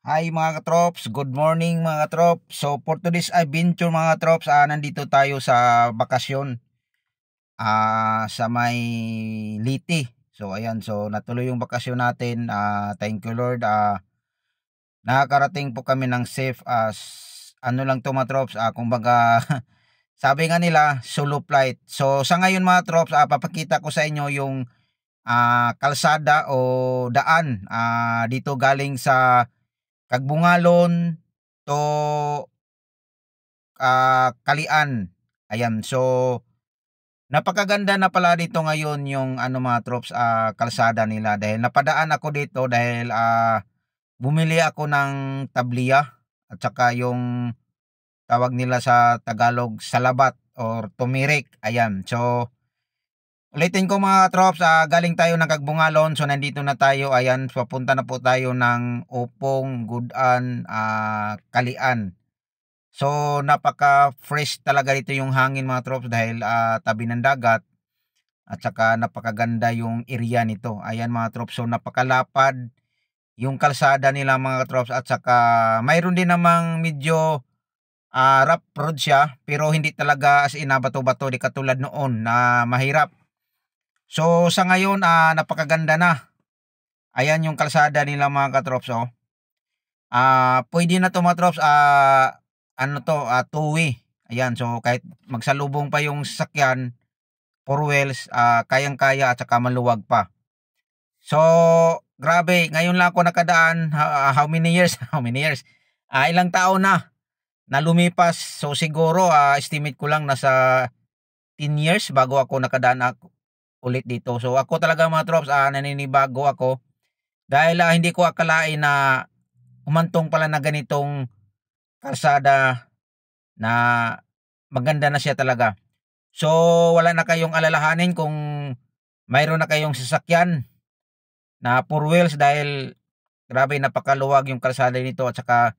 Hi mga katrops, good morning mga katrops. So for today's adventure mga katrops, nandito tayo sa bakasyon sa may Liti. So ayan, so natuloy yung bakasyon natin. Thank you Lord. Nakakarating po kami ng safe as ano lang to mga trops, kumbaga sabi nga nila solo flight. So sa ngayon mga trops, papakita ko sa inyo yung kalsada o daan dito galing sa Kagbungalon to Kalian. Ayan, so napakaganda na pala dito ngayon yung ano mga trops, kalsada nila dahil napadaan ako dito dahil bumili ako ng tabliya at saka yung tawag nila sa Tagalog salabat or tumirik. Ayan, so ulitin ko mga trops, galing tayo ng Kagbungalon, so nandito na tayo. Ayan, papunta na po tayo ng Upong, Gudan, Kalian. So napaka-fresh talaga dito yung hangin mga trops dahil tabi ng dagat at saka napakaganda yung area nito. Ayan mga trops, so napakalapad yung kalsada nila mga trops at saka mayroon din namang medyo rough road siya pero hindi talaga as in bato-bato di katulad noon na mahirap. So sa ngayon napakaganda na. Ayan yung kalsada nila mga katrops, oh. Pwede na to mga trops, ano to, two-way. Ayan, so kahit magsalubong pa yung sasakyan, four wheels, kayang-kaya at saka maluwag pa. So, grabe, ngayon lang ako nakadaan, how many years? How many years? Ilang taon na lumipas. So siguro estimate ko lang nasa 10 years bago ako nakadaan ulit dito. So ako talaga mga trops, naninibago ako dahil hindi ko akalain na umantong pala na ganitong kalsada na maganda na siya talaga. So wala na kayong alalahanin kung mayroon na kayong sasakyan na four wheels dahil grabe napakaluwag yung kalsada nito at saka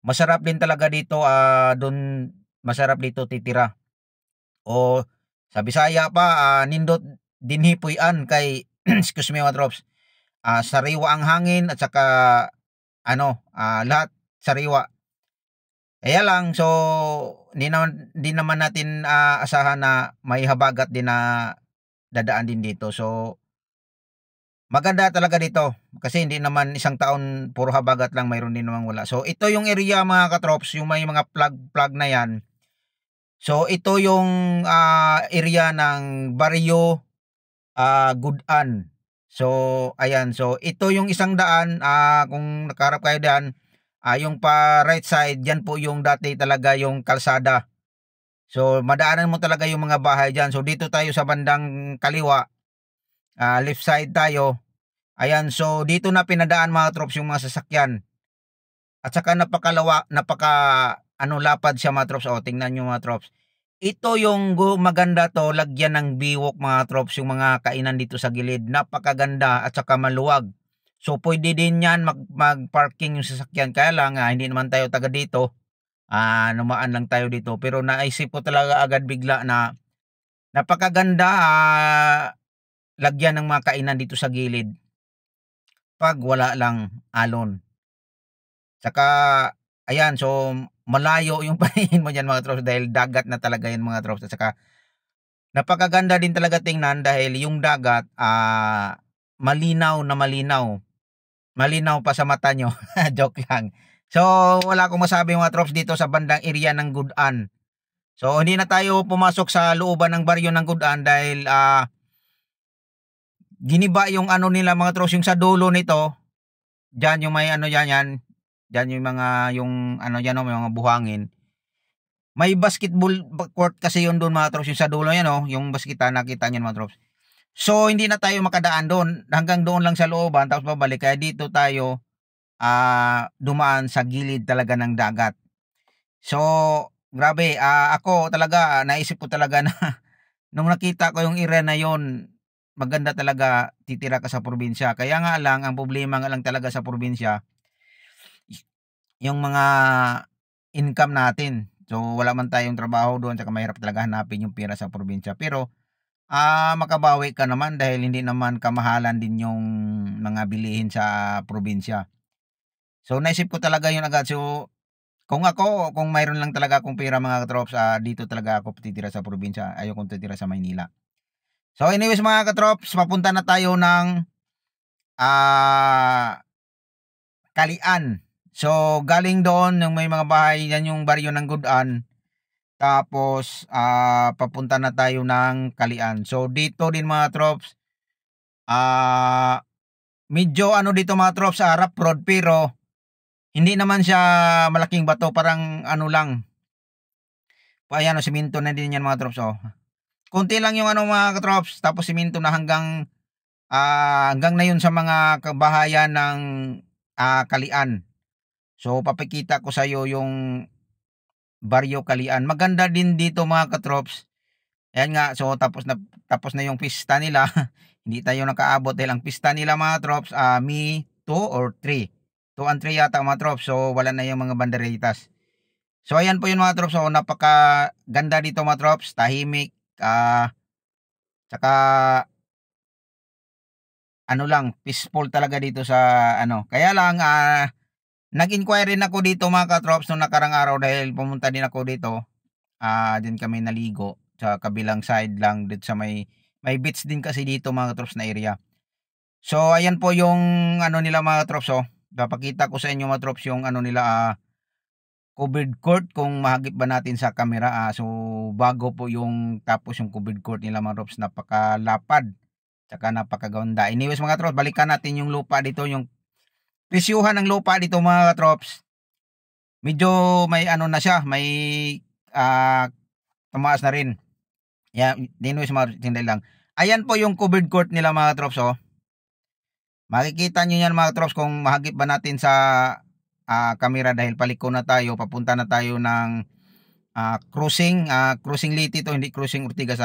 masarap din talaga dito, doon masarap dito titira. O sa Bisaya pa, nindot dinhi puy-an kay excuse me mga trops. Sariwa ang hangin at saka ano, lahat sariwa. Kaya lang, so di naman natin asahan na may habagat din na dadaan din dito. So maganda talaga dito kasi hindi naman isang taon puro habagat lang, mayroon din namang wala. So ito yung area mga katrops, yung may mga plug na yan. So ito yung area ng Barrio Gudan. So ayan, so ito yung isang daan, kung nakaharap kayo diyan, yung pa right side diyan po yung dati talaga yung kalsada. So madaanan mo talaga yung mga bahay diyan. So dito tayo sa bandang kaliwa, left side tayo. Ayan, so dito na pinadaan mga trops yung mga sasakyan. At saka napaka ano lapad siya mga trops. O tingnan niyo mga trops. Ito yung maganda to, lagyan ng biwok mga trops yung mga kainan dito sa gilid. Napakaganda at saka maluwag. So pwede din yan mag-parking yung sasakyan. Kaya lang hindi naman tayo taga dito. Numaan lang tayo dito. Pero naisip ko talaga agad bigla na napakaganda lagyan ng mga kainan dito sa gilid pag wala lang alon. Saka ayan, so malayo yung paningin mo diyan mga trops dahil dagat na talaga yan mga trops. At saka napakaganda din talaga tingnan dahil yung dagat malinaw na malinaw. Malinaw pa sa mata nyo. Joke lang. So wala akong masabi mga trops dito sa bandang area ng Gudan. So hindi na tayo pumasok sa looban ng baryo ng Gudan dahil giniba yung ano nila mga trops, yung sa dulo nito. Diyan yung may ano yan. Diyan yung mga yung ano diyan, may mga buhangin. May basketball court kasi yun doon mga trops, yung sa dulo yan, yung basketball nakita niyo mga trops. So hindi na tayo makadaan doon, hanggang doon lang sa looban tapos babalik. Kaya dito tayo dumaan sa gilid talaga ng dagat. So grabe, ako talaga naisip ko talaga na nung nakita ko yung area na yon, maganda talaga titira ka sa probinsya. Kaya nga lang ang problema nga lang talaga sa probinsya yung mga income natin. So wala man tayong trabaho doon, saka mahirap talaga hanapin yung pera sa probinsya. Pero makabawi ka naman dahil hindi naman kamahalan din yung mga bilihin sa probinsya. So naisip ko talaga yun agad. So kung mayroon lang talaga akong pera mga katrops, dito talaga ako titira sa probinsya. Ayokong titira sa Maynila. So anyways mga katrops, papunta na tayo ng Kalian. So galing doon yung may mga bahay, yan yung baryo ng Gudan. Tapos papunta na tayo ng Kalian. So dito din mga trops, medyo ano dito mga trops, rough road, pero hindi naman siya malaking bato, parang ano lang. Ayan, siminto na din yan mga trops. Kunti lang yung ano mga trops, tapos siminto na hanggang na yun sa mga kabahayan ng Kalian. So papakita ko sa iyo yung baryo Kalian. Maganda din dito mga katrops. Ayan nga, so tapos na yung pista nila. Hindi tayo nakaabot dahil ang pista nila mga trops, May 2 or 3. 2 and 3 yata mga trops. So wala na yung mga banderitas. So ayan po yun mga trops. So napakaganda dito mga trops. Tahimik. Tsaka ano lang, peaceful talaga dito sa ano. Kaya lang nag-inquire rin ako dito mga katrops nung nakarang araw dahil pumunta din ako dito. Din kami naligo sa kabilang side lang dito sa may beach din kasi dito mga katrops na area. So ayan po yung ano nila mga katrops. Papakita ko sa inyo mga katrops yung ano nila covered court kung mahagip ba natin sa camera. So bago po yung tapos yung covered court nila mga katrops, napakalapad tsaka napakaganda. Anyways mga katrops, balikan natin yung lupa dito, yung presyuhan ng lupa dito mga katrops. Medyo may ano na siya, may tumaas na rin. Yan, anyways mga katrops, lang. Ayan po yung covered court nila mga katrops. Makikita nyo yan mga katrops kung mahagip ba natin sa camera dahil paliko na tayo, papunta na tayo ng crossing Liti to, hindi crossing Ortigas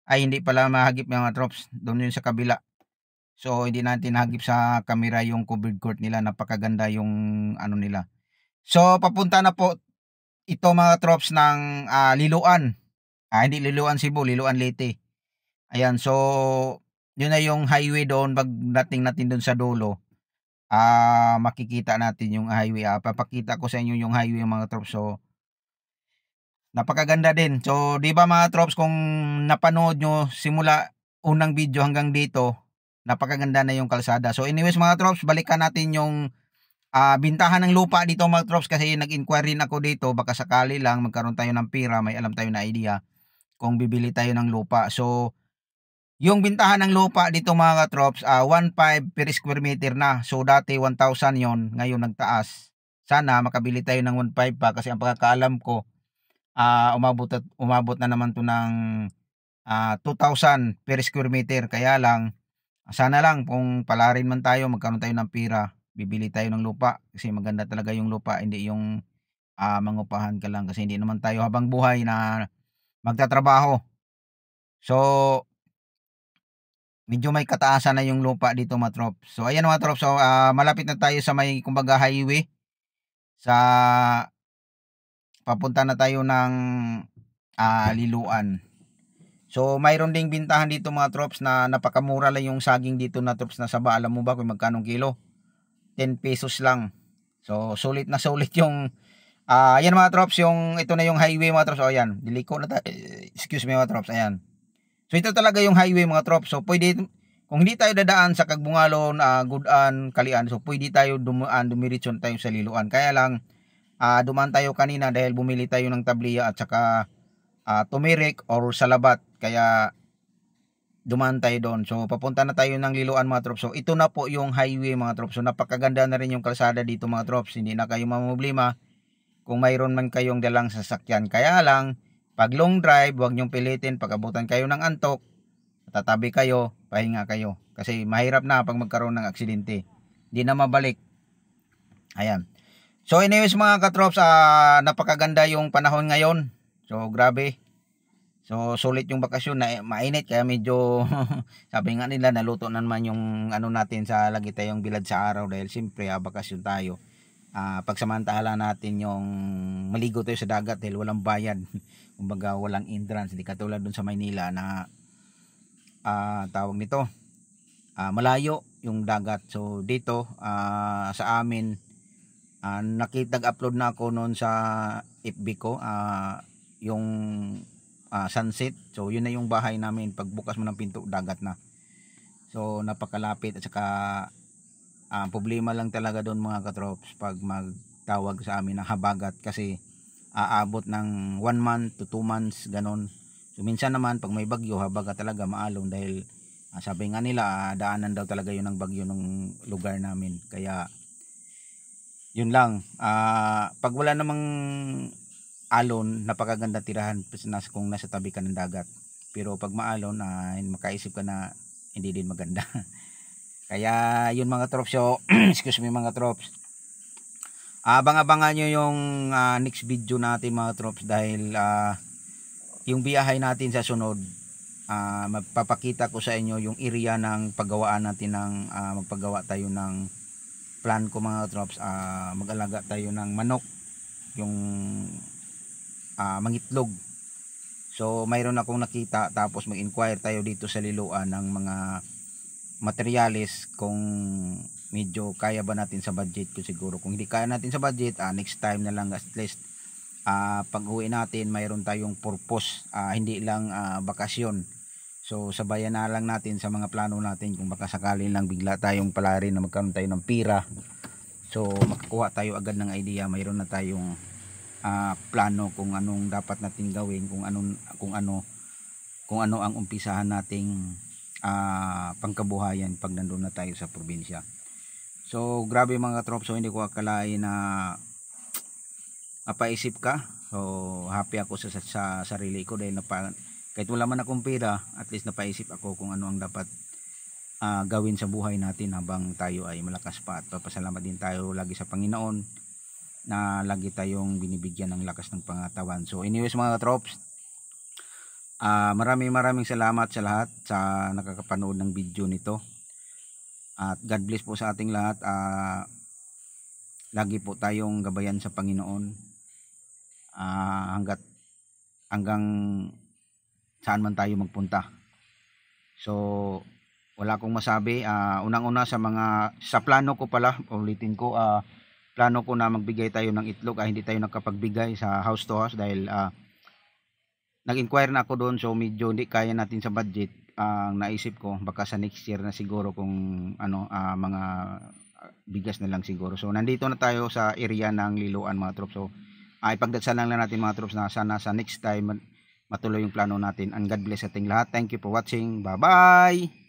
ay hindi pala mahagip mga trops, doon yun sa kabila. So hindi natin nahagip sa camera yung covered court nila, napakaganda yung ano nila. So papunta na po ito mga trops ng Liloan. Hindi Liloan Cebu, Liloan Leyte. Ayan, so yun na yung highway doon. Pag dating natin doon sa dulo, makikita natin yung highway. Papakita ko sa inyo yung highway mga trops. So napakaganda din. So di ba mga trops, kung napanood nyo simula unang video hanggang dito, napakaganda na yung kalsada. So anyways mga trops, balikan natin yung bintahan ng lupa dito mga trops, kasi nag-inquire rin ako dito, baka sakali lang magkaroon tayo ng pera, may alam tayo na idea kung bibili tayo ng lupa. So yung bintahan ng lupa dito mga trops, 1.5 per square meter na. So dati 1,000 yon, ngayon nagtaas. Sana makabili tayo ng 1.5 pa, kasi ang pagkakaalam ko umabot na naman to ng 2,000 per square meter. Kaya lang, sana lang kung palarin man tayo, magkaroon tayo ng pera, bibili tayo ng lupa, kasi maganda talaga yung lupa, hindi yung mangupahan ka lang, kasi hindi naman tayo habang buhay na magtatrabaho. So medyo may kataasan na yung lupa dito mga trops. So ayan mga trops, so malapit na tayo sa may kumbaga highway, sa papunta na tayo ng Liloan. So mayroon ding bintahan dito mga trops na napakamura lang yung saging dito na trops na saba. Alam mo ba kung magkano kilo? 10 pesos lang. So sulit na sulit yung ayan mga trops, yung ito na yung highway mga trops. Ayan, diliko na excuse me mga trops, ayan. So ito talaga yung highway mga trops. So pwede, kung hindi tayo dadaan sa Kagbungalon, Gudan, Kalian, so pwede tayo dumiretso tayo sa Liloan. Kaya lang dumaan tayo kanina dahil bumili tayo ng tabliya at saka tumirik or salabat, kaya dumaan tayo doon. So papunta na tayo ng Liloan mga trops. So ito na po yung highway mga trops. So napakaganda na rin yung kalsada dito mga trops. Hindi na kayo mamumblema kung mayroon man kayong dalang sasakyan. Kaya lang, pag long drive, huwag nyong pilitin. Pag abutan kayo ng antok, tatabi kayo, pahinga kayo. Kasi mahirap na pag magkaroon ng aksidente, hindi na mabalik. Ayan. So anyways mga katrops, napakaganda yung panahon ngayon. So grabe. So sulit yung bakasyon, na mainit, kaya medyo sabi nga nila, naluto na naman yung ano natin sa lagi tayong bilad sa araw, dahil siyempre bakasyon tayo. Pagsamantala natin yung maligo tayo sa dagat dahil walang bayad. Kumbaga walang entrance, hindi katulad dun sa Maynila na tawag nito, malayo yung dagat. So dito sa amin Nakitag-upload na ako noon sa FB ko, yung sunset. So yun na yung bahay namin, pagbukas mo ng pinto dagat na. So napakalapit, at saka problema lang talaga doon mga katrops pag magtawag sa amin ng habagat, kasi aabot ng 1 month to 2 months ganon. So minsan naman pag may bagyo, habagat talaga, maalon, dahil sabi nga nila daanan daw talaga yun ng bagyo ng lugar namin. Kaya yun lang, pag wala namang alon, napakaganda tirahan kung nasa tabi ka ng dagat. Pero pag maalon, makaisip ka na hindi din maganda. Kaya yun mga trops. So excuse me mga trops, abang-abangan nyo yung next video natin mga trops, dahil yung biyahe natin sa sunod, magpapakita ko sa inyo yung area ng paggawaan natin ng magpagawa tayo ng plan ko mga trops. Mag-alaga tayo ng manok, yung mangitlog. So mayroon akong nakita, tapos mag-inquire tayo dito sa Liloan ng mga materyales, kung medyo kaya ba natin sa budget ko. Siguro kung hindi kaya natin sa budget, next time na lang, at least pag uwi natin mayroon tayong purpose, hindi lang bakasyon. So sabayan na lang natin sa mga plano natin, kung baka sakali lang bigla tayong palarin na magkaroon tayo ng pira, so makakuha tayo agad ng idea, mayroon na tayong plano kung anong dapat natin gawin, kung ano ang umpisahan nating pangkabuhayan pag nandun na tayo sa probinsya. So grabe mga trops, so hindi ko akalain na mapaisip ka. So happy ako sa sarili ko, dahil kahit wala man akong pera, at least napaisip ako kung ano ang dapat gawin sa buhay natin habang tayo ay malakas pa. At papasalamat din tayo lagi sa Panginoon na lagi tayong binibigyan ng lakas ng pangatawan. So anyways mga trops, maraming salamat sa lahat sa nakakapanood ng video nito, at God bless po sa ating lahat. Lagi po tayong gabayan sa Panginoon hanggang saan man tayo magpunta. So wala akong masabi. Unang-una sa plano ko pala, ulitin ko, plano ko na magbigay tayo ng itlog. Hindi tayo nakapagbigay sa house to house dahil nag-inquire na ako doon. So medyo hindi kaya natin sa budget. Ang naisip ko, baka sa next year na siguro, kung mga bigas na lang siguro. So nandito na tayo sa area ng Liloan mga trops. So ipagdasal lang natin mga trops na sana sa next time matuloy yung plano natin. And God bless ating lahat. Thank you for watching. Bye bye.